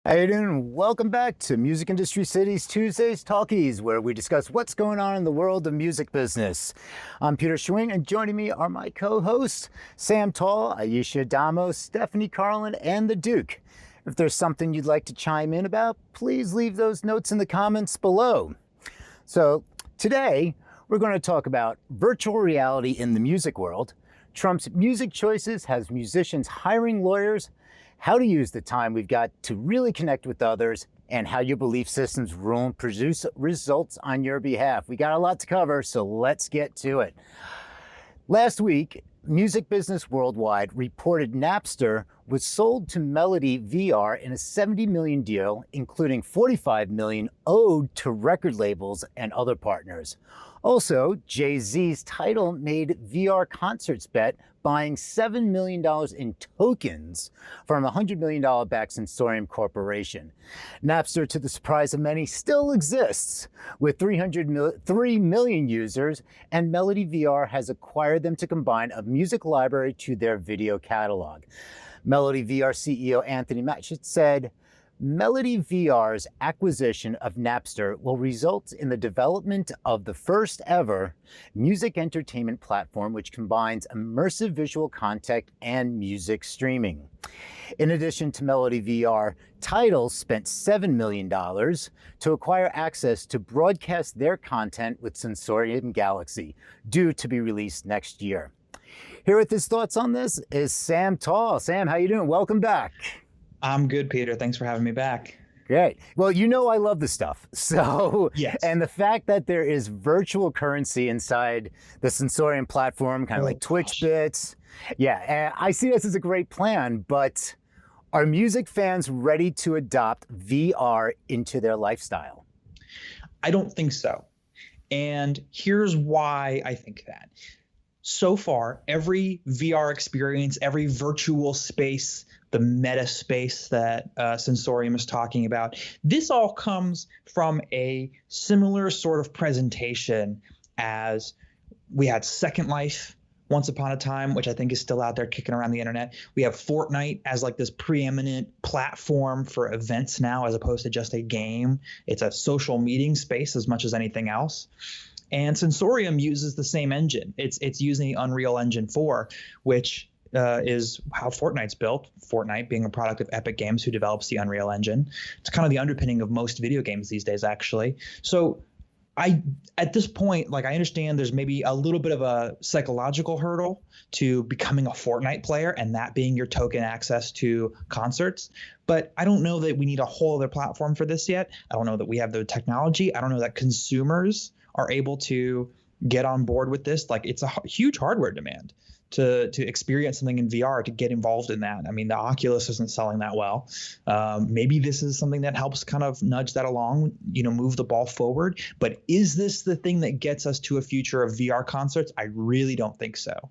How you doing? Welcome back to Music Industry City's Tuesdays Talkies, where we discuss what's going on in the world of music business. I'm Peter Schwing, and joining me are my co-hosts, Sam Tall, Aisha Damo, Stephanie Carlin, and the Duke. If there's something you'd like to chime in about, please leave those notes in the comments below. So today, we're going to talk about virtual reality in the music world, Trump's music choices has musicians hiring lawyers, how to use the time we've got to really connect with others, and how your belief systems rule and produce results on your behalf. We got a lot to cover, so let's get to it. Last week, Music Business Worldwide reported Napster was sold to Melody VR in a $70 million deal, including $45 million owed to record labels and other partners. Also, Jay-Z's Tidal made VR Concerts bet, buying $7 million in tokens from a $100 million backed Sensorium Corporation. Napster, to the surprise of many, still exists with 3 million users, and Melody VR has acquired them to combine a music library to their video catalog. Melody VR CEO Anthony Matchett said, Melody VR's acquisition of Napster will result in the development of the first ever music entertainment platform which combines immersive visual content and music streaming. In addition to Melody VR, Tidal spent $7 million to acquire access to broadcast their content with Sensorium Galaxy, due to be released next year. Here with his thoughts on this is Sam Tall. Sam, how you doing? Welcome back. I'm good, Peter. Thanks for having me back. Great. Well, you know I love this stuff. So, yes. And the fact that there is virtual currency inside the Sensorium platform, kind of like Twitch bits. Yeah, and I see this as a great plan, but are music fans ready to adopt VR into their lifestyle? I don't think so. And here's why I think that. So far, every VR experience, every virtual space, the meta space that Sensorium is talking about, this all comes from a similar sort of presentation as we had Second Life once upon a time, which I think is still out there kicking around the internet. We have Fortnite as like this preeminent platform for events now, as opposed to just a game. It's a social meeting space as much as anything else. And Sensorium uses the same engine. It's using the Unreal Engine 4, which is how Fortnite's built. Fortnite being a product of Epic Games, who develops the Unreal Engine. It's kind of the underpinning of most video games these days, actually. So at this point, like, I understand there's maybe a little bit of a psychological hurdle to becoming a Fortnite player and that being your token access to concerts. But I don't know that we need a whole other platform for this yet. I don't know that we have the technology. I don't know that consumers are able to get on board with this. Like, it's a huge hardware demand to experience something in VR, to get involved in that. I mean, the Oculus isn't selling that well. Maybe this is something that helps kind of nudge that along, move the ball forward. But is this the thing that gets us to a future of VR concerts? I really don't think so.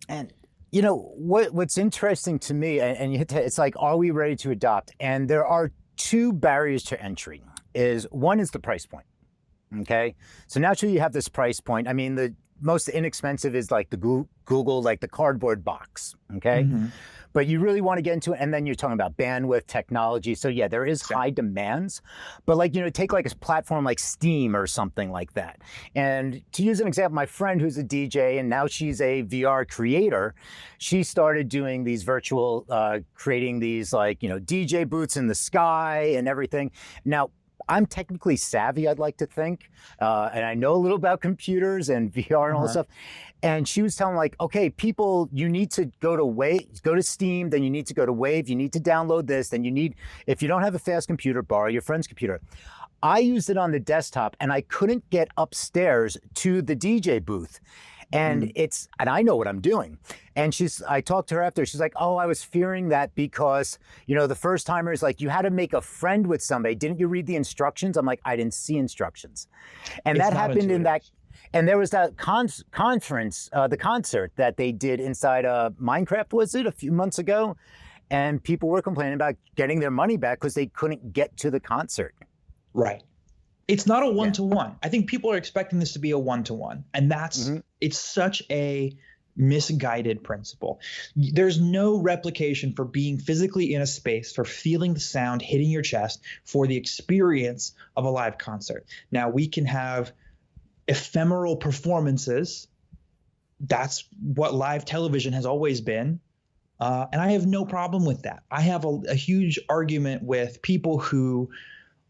And what's interesting to me, and it's like, are we ready to adopt? And there are two barriers to entry. One is the price point. Okay, so naturally you have this price point. I mean, the most inexpensive is like the Google, like the cardboard box. Okay, but you really want to get into it, and then you're talking about bandwidth, technology. So yeah, there is high demands, but like, take like a platform like Steam or something like that. And to use an example, my friend who's a DJ and now she's a VR creator, she started doing these virtual, creating these like, DJ booths in the sky and everything. Now, I'm technically savvy, I'd like to think, and I know a little about computers and VR and all this stuff. And she was telling like, okay, people, you need to go to Steam, then you need to go to Wave, you need to download this, then if you don't have a fast computer, borrow your friend's computer. I used it on the desktop and I couldn't get upstairs to the DJ booth. And and I know what I'm doing. And I talked to her after, she's like, oh, I was fearing that because, the first timers, like, you had to make a friend with somebody. Didn't you read the instructions? I'm like, I didn't see instructions. And that happened in that, and there was that conference, the concert that they did inside Minecraft, was it, a few months ago? And people were complaining about getting their money back because they couldn't get to the concert. Right. It's not a one-to-one. I think people are expecting this to be a one-to-one, and it's such a misguided principle. There's no replication for being physically in a space, for feeling the sound hitting your chest, for the experience of a live concert. Now, we can have ephemeral performances. That's what live television has always been. And I have no problem with that. I have a huge argument with people who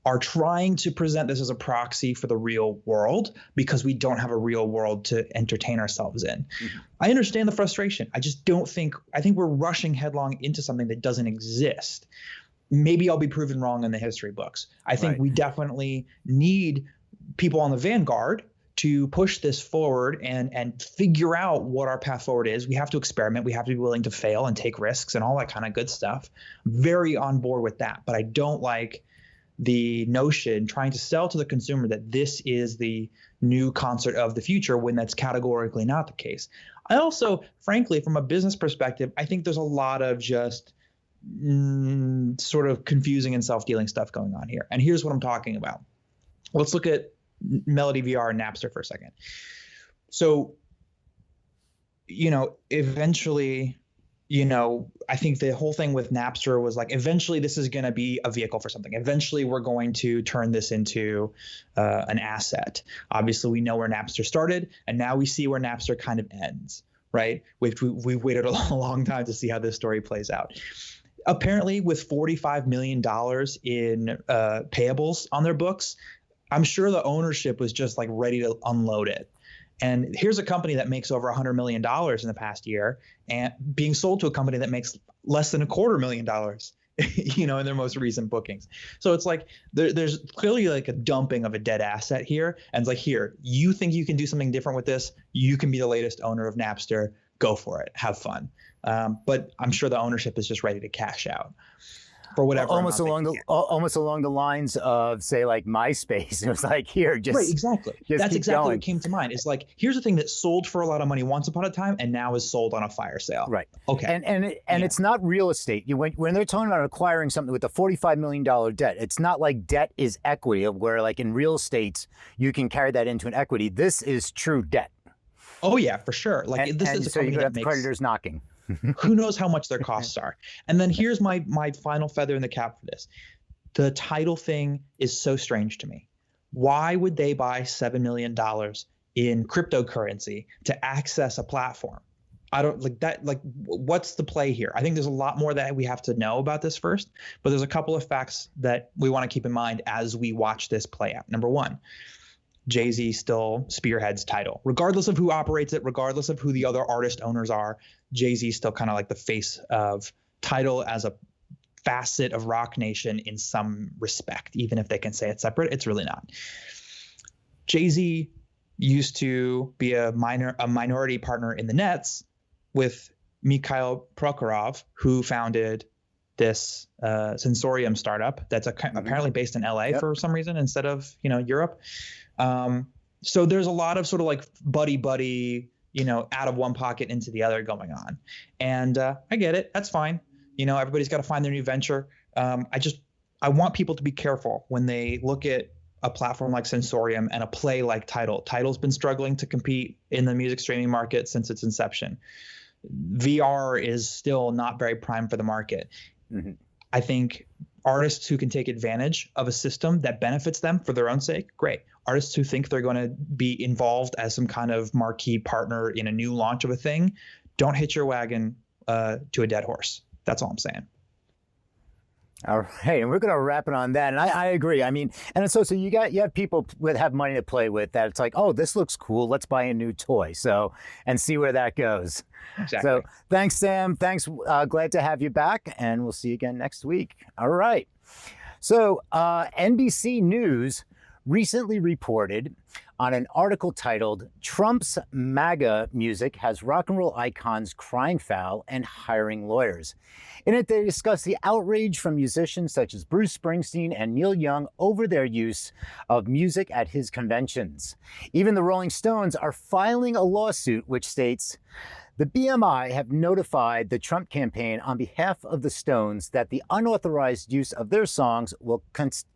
are trying to present this as a proxy for the real world because we don't have a real world to entertain ourselves in. Mm-hmm. I understand the frustration. I just don't think, I think we're rushing headlong into something that doesn't exist. Maybe I'll be proven wrong in the history books. I think we definitely need people on the vanguard to push this forward and figure out what our path forward is. We have to experiment. We have to be willing to fail and take risks and all that kind of good stuff. Very on board with that. But I don't like the notion trying to sell to the consumer that this is the new concert of the future when that's categorically not the case. I also, frankly, from a business perspective, I think there's a lot of just sort of confusing and self-dealing stuff going on here. And here's what I'm talking about. Let's look at Melody VR and Napster for a second. So, eventually, I think the whole thing with Napster was like, eventually this is going to be a vehicle for something. Eventually we're going to turn this into an asset. Obviously, we know where Napster started, and now we see where Napster kind of ends, right? We've waited a long time to see how this story plays out. Apparently, with $45 million in payables on their books, I'm sure the ownership was just like ready to unload it. And here's a company that makes over $100 million in the past year and being sold to a company that makes less than $250,000, in their most recent bookings. So it's like there's clearly like a dumping of a dead asset here. And it's like, here, you think you can do something different with this? You can be the latest owner of Napster. Go for it. Have fun. But I'm sure the ownership is just ready to cash out. For whatever, almost along the lines of, say, like MySpace. It was like, here, just right, exactly. That's exactly going. what came to mind. It's like, here's a thing that sold for a lot of money once upon a time, and now is sold on a fire sale. Right. Okay. And it's not real estate. When they're talking about acquiring something with a $45 million debt, it's not like debt is equity, where like in real estate you can carry that into an equity. This is true debt. Oh yeah, for sure. Like this is a so company you that have makes creditors knocking. Who knows how much their costs are. And then here's my final feather in the cap for this. The title thing is so strange to me. Why would they buy $7 million in cryptocurrency to access a platform? I don't like that. Like, what's the play here? I think there's a lot more that we have to know about this first, but there's a couple of facts that we want to keep in mind as we watch this play out. Number one, Jay-Z still spearheads Tidal. Regardless of who operates it, regardless of who the other artist owners are, Jay-Z still kind of like the face of Tidal as a facet of Rock Nation in some respect. Even if they can say it's separate, it's really not. Jay-Z used to be a minority partner in the Nets with Mikhail Prokhorov, who founded this Sensorium startup that's apparently based in LA for some reason instead of Europe. So there's a lot of sort of like buddy, out of one pocket into the other going on. And I get it. That's fine. Everybody's got to find their new venture. I want people to be careful when they look at a platform like Sensorium and a play like Tidal. Tidal's been struggling to compete in the music streaming market since its inception. VR is still not very prime for the market. Mm-hmm. I think artists who can take advantage of a system that benefits them for their own sake, great. Artists who think they're going to be involved as some kind of marquee partner in a new launch of a thing, don't hitch your wagon to a dead horse. That's all I'm saying. All right, and we're going to wrap it on that. And I agree. I mean, and so you have people that have money to play with that it's like, oh, this looks cool. Let's buy a new toy. So, and see where that goes. Exactly. So thanks, Sam. Thanks. Glad to have you back, and we'll see you again next week. All right. So NBC News recently reported on an article titled "Trump's MAGA Music Has Rock and Roll Icons Crying Foul and Hiring Lawyers." In it, they discuss the outrage from musicians such as Bruce Springsteen and Neil Young over their use of music at his conventions. Even the Rolling Stones are filing a lawsuit which states The BMI have notified the Trump campaign on behalf of the Stones that the unauthorized use of their songs will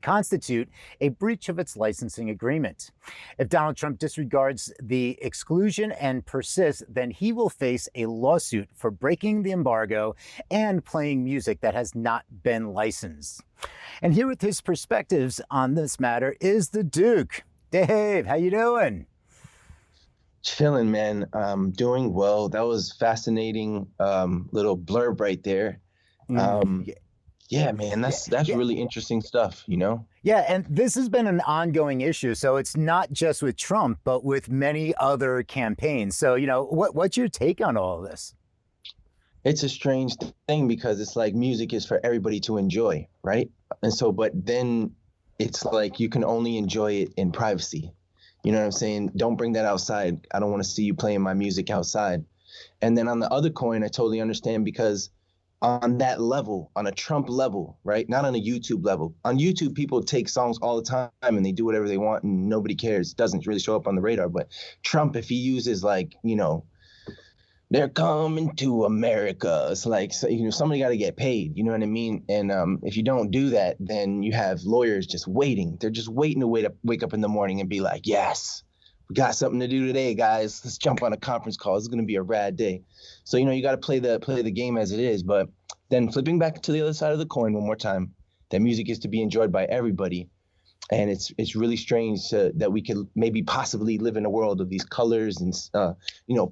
constitute a breach of its licensing agreement. If Donald Trump disregards the exclusion and persists, then he will face a lawsuit for breaking the embargo and playing music that has not been licensed. And here with his perspectives on this matter is the Duke. Dave, how you doing? Chilling, man. Doing well. That was fascinating little blurb right there. Um, yeah, man, that's really interesting stuff, you know? Yeah, and this has been an ongoing issue. So it's not just with Trump, but with many other campaigns. So, what's your take on all of this? It's a strange thing because it's like music is for everybody to enjoy, right? And so, but then it's like you can only enjoy it in privacy. You know what I'm saying? Don't bring that outside. I don't want to see you playing my music outside. And then on the other coin, I totally understand because on that level, on a Trump level, right? Not on a YouTube level. On YouTube, people take songs all the time and they do whatever they want and nobody cares. It doesn't really show up on the radar. But Trump, if he uses like, they're coming to America. It's like, somebody got to get paid. You know what I mean? And if you don't do that, then you have lawyers just waiting. They're just waiting to wake up in the morning and be like, yes, we got something to do today, guys. Let's jump on a conference call. This is going to be a rad day. So, you got to play the game as it is. But then flipping back to the other side of the coin one more time, that music is to be enjoyed by everybody. And it's really strange that we could maybe possibly live in a world of these colors and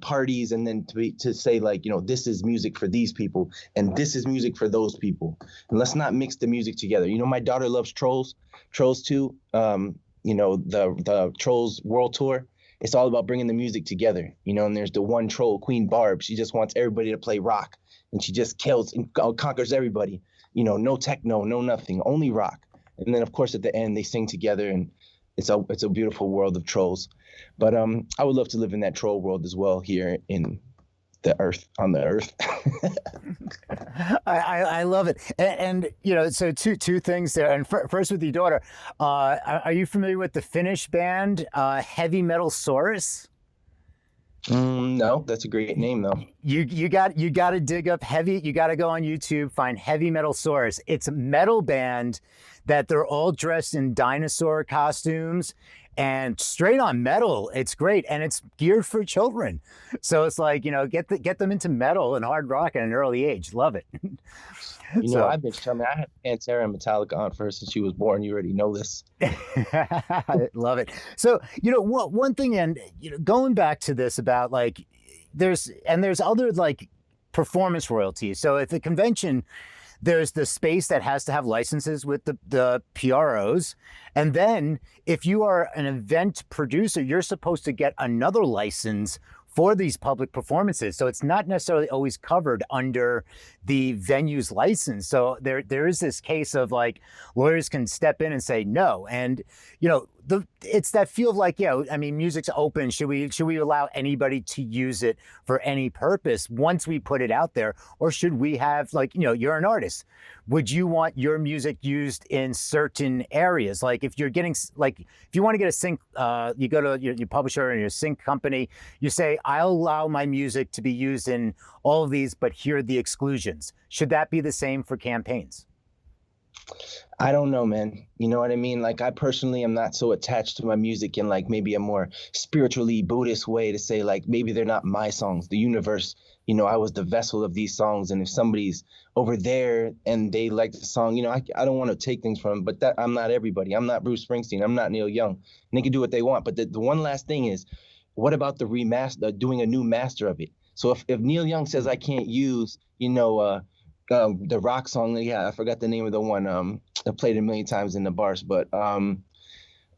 parties, and then to say like this is music for these people and this is music for those people, and let's not mix the music together. My daughter loves Trolls 2. The Trolls World Tour. It's all about bringing the music together. And there's the one troll, Queen Barb. She just wants everybody to play rock, and she just kills and conquers everybody. No techno, no nothing, only rock. And then, of course, at the end, they sing together, and it's a beautiful world of trolls. But I would love to live in that troll world as well here on the earth. I love it. And so two things there. And first with your daughter, are you familiar with the Finnish band Heavy Metal Saurus? No, that's a great name though. You got to dig up heavy. You got to go on YouTube, find Heavy Metal Saurus. It's a metal band that they're all dressed in dinosaur costumes and straight on metal. It's great, and it's geared for children. So it's like get them into metal and hard rock at an early age. Love it. I've been telling me I had Pantera and Metallica on first since she was born. You already know this. I love it. So, one thing, and going back to this about like, there's other like performance royalties. So at the convention, there's the space that has to have licenses with the PROs. And then if you are an event producer, you're supposed to get another license for these public performances. So it's not necessarily always covered under the venue's license. So there is this case of like lawyers can step in and say no. And, it's that feel of like, music's open. Should we allow anybody to use it for any purpose once we put it out there? Or should we have like, you're an artist. Would you want your music used in certain areas? Like if you're getting, like, if you want to get a sync, you go to your publisher and your sync company, you say, I'll allow my music to be used in all of these, but here are the exclusions. Should that be the same for campaigns? I don't know, man. You know what I mean? Like I personally am not so attached to my music in like maybe a more spiritually Buddhist way to say like maybe they're not my songs. The universe, I was the vessel of these songs, and if somebody's over there and they like the song, I don't want to take things from them, but that I'm not everybody. I'm not Bruce Springsteen. I'm not Neil Young. And they can do what they want. But the one last thing is, what about the remaster, doing a new master of it? So if Neil Young says I can't use, the rock song, I forgot the name of the one. I played it a million times in the bars, but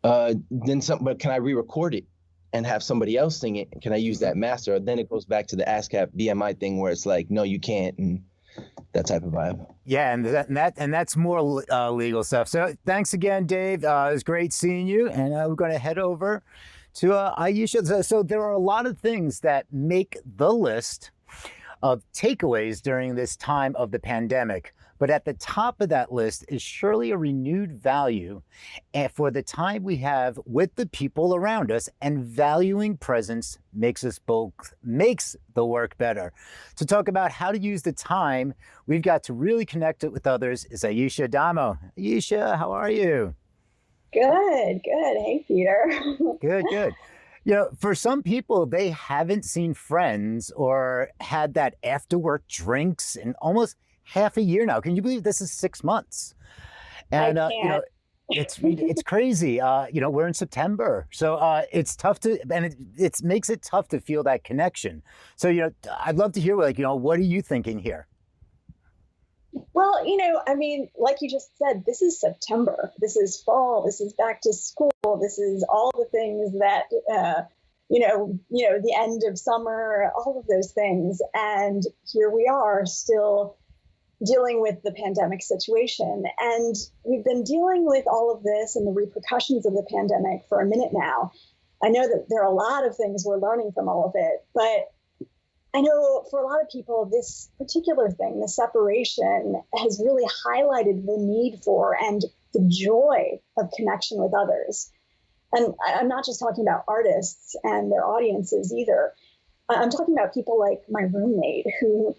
then some. But can I re-record it and have somebody else sing it? Can I use that master? Then it goes back to the ASCAP BMI thing where it's like, no, you can't, and that type of vibe. Yeah, and that's more legal stuff. So thanks again, Dave. It was great seeing you, and we're going to head over to Aisha. So there are a lot of things that make the list of takeaways during this time of the pandemic. But at the top of that list is surely a renewed value for the time we have with the people around us, and valuing presence makes the work better. To talk about how to use the time we've got to really connect it with others is Aisha Damo. Aisha, how are you? Good, good. Hey, Peter. Good, good. For some people, they haven't seen friends or had that after work drinks in almost half a year now. Can you believe this is 6 months? I And, can't. it's crazy. We're in September, so it's tough to, and it makes it tough to feel that connection. So, I'd love to hear, what are you thinking here? Well, I mean, like you just said, this is September. This is fall. This is back to school. This is all the things that, the end of summer, all of those things. And here we are still dealing with the pandemic situation. And we've been dealing with all of this and the repercussions of the pandemic for a minute now. I know that there are a lot of things we're learning from all of it, but I know for a lot of people, this particular thing, the separation, has really highlighted the need for and the joy of connection with others. And I'm not just talking about artists and their audiences either. I'm talking about people like my roommate, who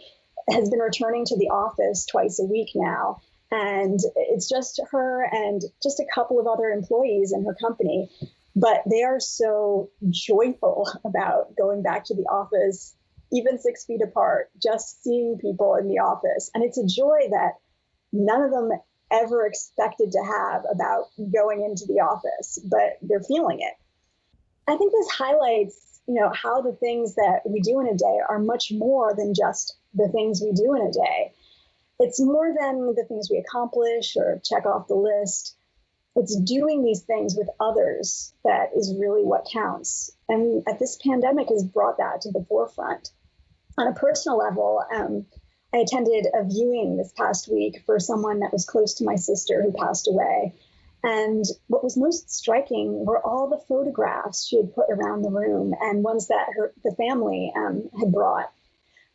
has been returning to the office twice a week now. And it's just her and just a couple of other employees in her company. But they are so joyful about going back to the office, even 6 feet apart, just seeing people in the office. And it's a joy that none of them ever expected to have about going into the office, but they're feeling it. I think this highlights, how the things that we do in a day are much more than just the things we do in a day. It's more than the things we accomplish or check off the list. It's doing these things with others that is really what counts. And this pandemic has brought that to the forefront. On a personal level, I attended a viewing this past week for someone that was close to my sister who passed away. And what was most striking were all the photographs she had put around the room and ones that the family had brought.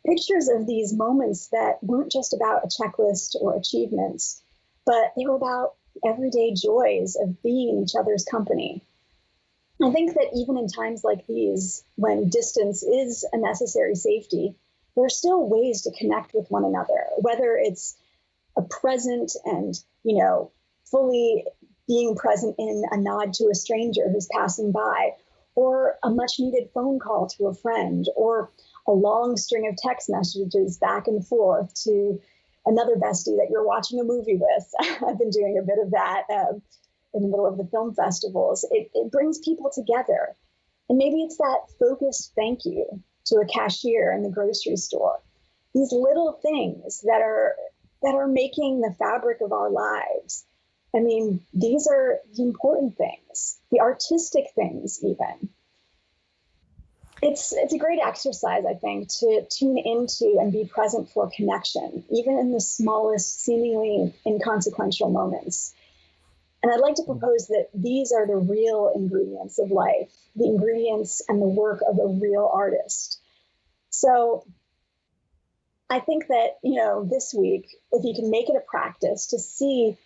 Pictures of these moments that weren't just about a checklist or achievements, but they were about everyday joys of being in each other's company. I think that even in times like these, when distance is a necessary safety, there are still ways to connect with one another, whether it's a present and, fully being present in a nod to a stranger who's passing by, or a much needed phone call to a friend, or a long string of text messages back and forth to another bestie that you're watching a movie with. I've been doing a bit of that in the middle of the film festivals. It brings people together. And maybe it's that focused thank you to a cashier in the grocery store. These little things that are making the fabric of our lives. I mean, these are the important things, the artistic things even. It's a great exercise, I think, to tune into and be present for connection, even in the smallest, seemingly inconsequential moments. And I'd like to propose that these are the real ingredients of life, the ingredients and the work of a real artist. So I think that, this week, if you can make it a practice to see,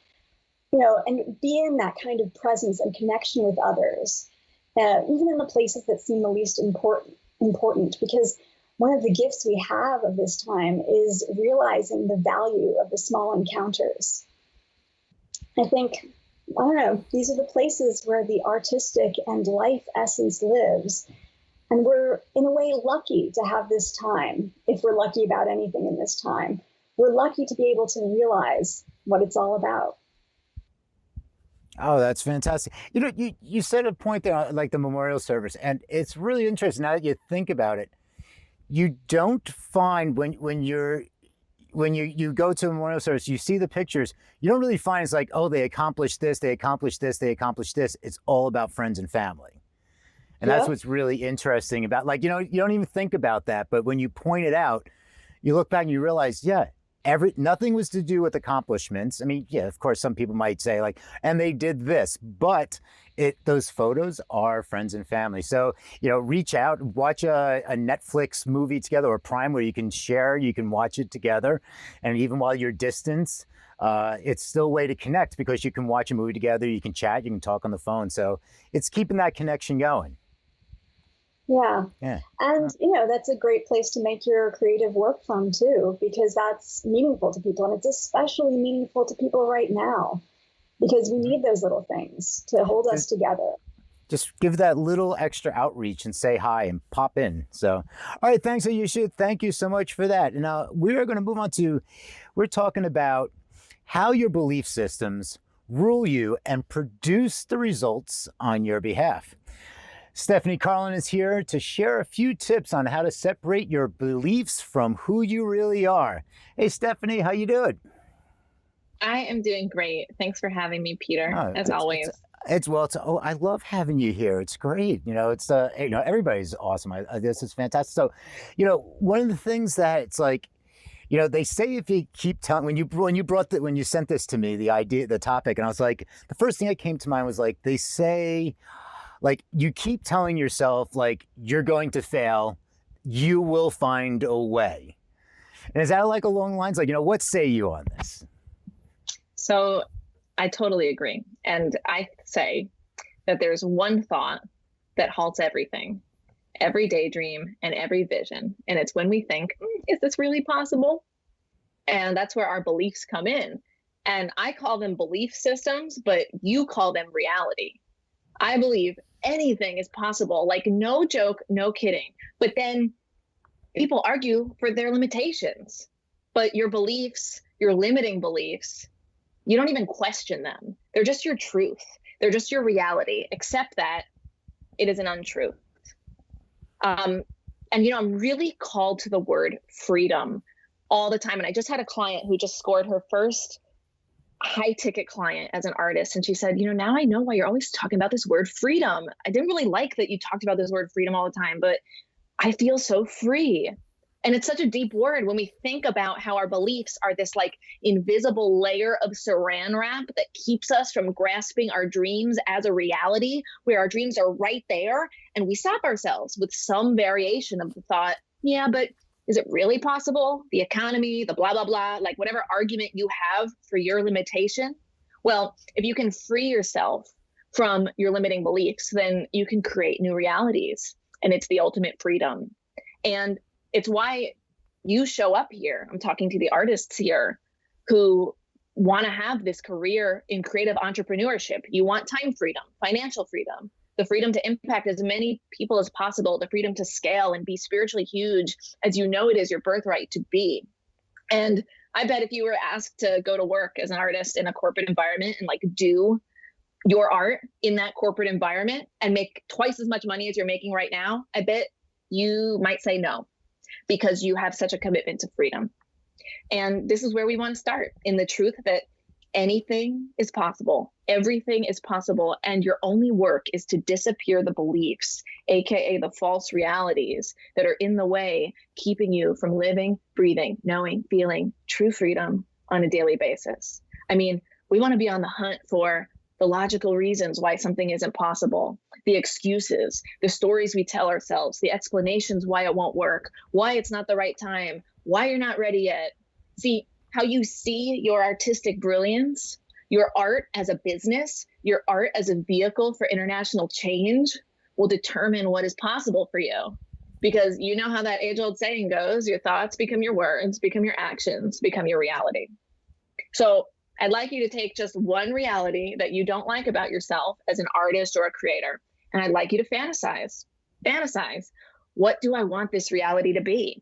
and be in that kind of presence and connection with others, even in the places that seem the least important, because one of the gifts we have of this time is realizing the value of the small encounters. I think, I don't know, these are the places where the artistic and life essence lives. And we're, in a way, lucky to have this time, if we're lucky about anything in this time. We're lucky to be able to realize what it's all about. Oh, that's fantastic. You said a point there, like the memorial service, and it's really interesting now that you think about it. You don't find when you go to a memorial service, you see the pictures, you don't really find it's like, oh, they accomplished this, they accomplished this, they accomplished this. It's all about friends and family. And that's what's really interesting about, you don't even think about that. But when you point it out, you look back and you realize, yeah, nothing was to do with accomplishments. I mean, yeah, of course, some people might say like, and they did this, but those photos are friends and family. So, reach out, watch a Netflix movie together or Prime where you can share, you can watch it together. And even while you're distanced, it's still a way to connect because you can watch a movie together, you can chat, you can talk on the phone. So it's keeping that connection going. Yeah. Yeah. And, that's a great place to make your creative work from too, because that's meaningful to people. And it's especially meaningful to people right now because we need those little things to hold us together. Just give that little extra outreach and say hi and pop in. So, all right. Thanks, Ayesha. Thank you so much for that. And now we are going to move on to, we're talking about how your belief systems rule you and produce the results on your behalf. Stephanie Carlin is here to share a few tips on how to separate your beliefs from who you really are. Hey, Stephanie, how you doing? I am doing great. Thanks for having me, Peter, as always. I love having you here. It's great. Everybody's awesome. This is fantastic. So, one of the things that it's like, they say if you keep telling, when you sent this to me, the topic, and I was like, the first thing that came to mind was like, they say, like, you keep telling yourself, like, you're going to fail, you will find a way. And is that like along the lines, like, what say you on this? So I totally agree. And I say that there's one thought that halts everything, every daydream and every vision. And it's when we think, is this really possible? And that's where our beliefs come in. And I call them belief systems, but you call them reality. I believe anything is possible, like no joke, no kidding. But then people argue for their limitations. But your beliefs, your limiting beliefs, you don't even question them. They're just your truth. They're just your reality, except that it is an untruth. And, I'm really called to the word freedom all the time. And I just had a client who just scored her first high ticket client as an artist. And she said, now I know why you're always talking about this word freedom. I didn't really like that you talked about this word freedom all the time, but I feel so free. And it's such a deep word when we think about how our beliefs are this like invisible layer of saran wrap that keeps us from grasping our dreams as a reality, where our dreams are right there. And we stop ourselves with some variation of the thought, yeah, but is it really possible? The economy, the blah, blah, blah, like whatever argument you have for your limitation. Well, if you can free yourself from your limiting beliefs, then you can create new realities. And it's the ultimate freedom. And it's why you show up here. I'm talking to the artists here who want to have this career in creative entrepreneurship. You want time freedom, financial freedom, the freedom to impact as many people as possible, the freedom to scale and be spiritually huge as it is your birthright to be. And I bet if you were asked to go to work as an artist in a corporate environment and like do your art in that corporate environment and make twice as much money as you're making right now, I bet you might say no, because you have such a commitment to freedom. And this is where we want to start, in the truth that anything is possible, everything is possible, and your only work is to disappear the beliefs, aka the false realities that are in the way, keeping you from living, breathing, knowing, feeling true freedom on a daily basis. I mean, we want to be on the hunt for the logical reasons why something isn't possible, the excuses, the stories we tell ourselves, the explanations why it won't work, why it's not the right time, why you're not ready yet. See, how you see your artistic brilliance, your art as a business, your art as a vehicle for international change will determine what is possible for you. Because you know how that age-old saying goes, your thoughts become your words, become your actions, become your reality. So I'd like you to take just one reality that you don't like about yourself as an artist or a creator, and I'd like you to fantasize. What do I want this reality to be?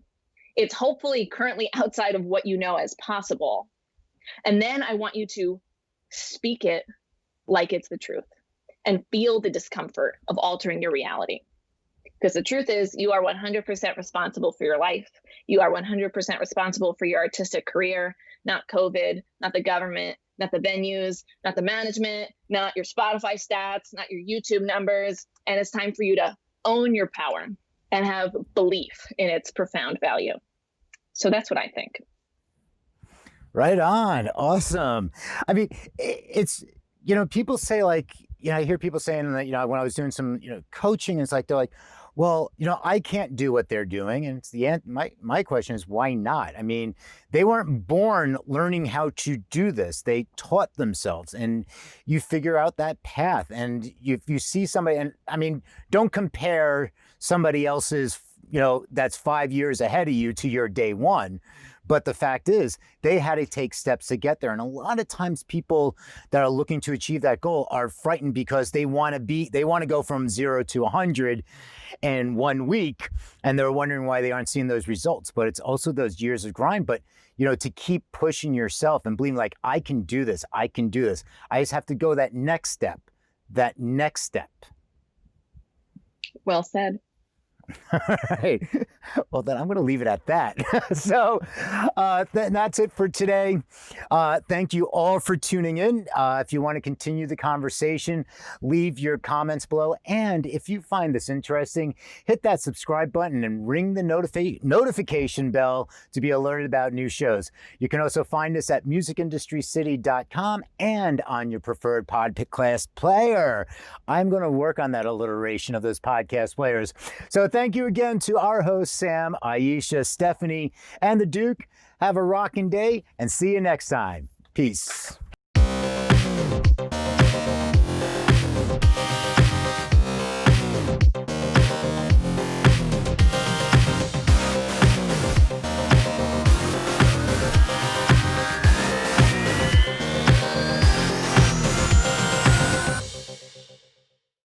It's hopefully currently outside of what you know as possible. And then I want you to speak it like it's the truth and feel the discomfort of altering your reality. Because the truth is, you are 100% responsible for your life. You are 100% responsible for your artistic career, not COVID, not the government, not the venues, not the management, not your Spotify stats, not your YouTube numbers. And it's time for you to own your power and have belief in its profound value. So that's what I think. Right on. Awesome. I mean, it's, people say like, I hear people saying that, when I was doing some, coaching, it's like, they're like, well, I can't do what they're doing. And it's my question is, why not? I mean, they weren't born learning how to do this. They taught themselves, and you figure out that path. And if you see somebody, and I mean, don't compare somebody else's, that's 5 years ahead of you to your day one. But the fact is, they had to take steps to get there. And a lot of times people that are looking to achieve that goal are frightened because they want to go from 0 to 100 in 1 week. And they're wondering why they aren't seeing those results. But it's also those years of grind. But, to keep pushing yourself and believing like, I can do this. I can do this. I just have to go that next step. Well said. All right. Well, then I'm going to leave it at that. So that's it for today. Thank you all for tuning in. If you want to continue the conversation, leave your comments below. And if you find this interesting, hit that subscribe button and ring the notification bell to be alerted about new shows. You can also find us at musicindustrycity.com and on your preferred podcast player. I'm going to work on that alliteration of those podcast players. So thank you again to our hosts, Sam, Aisha, Stephanie, and the Duke. Have a rocking day and see you next time. Peace.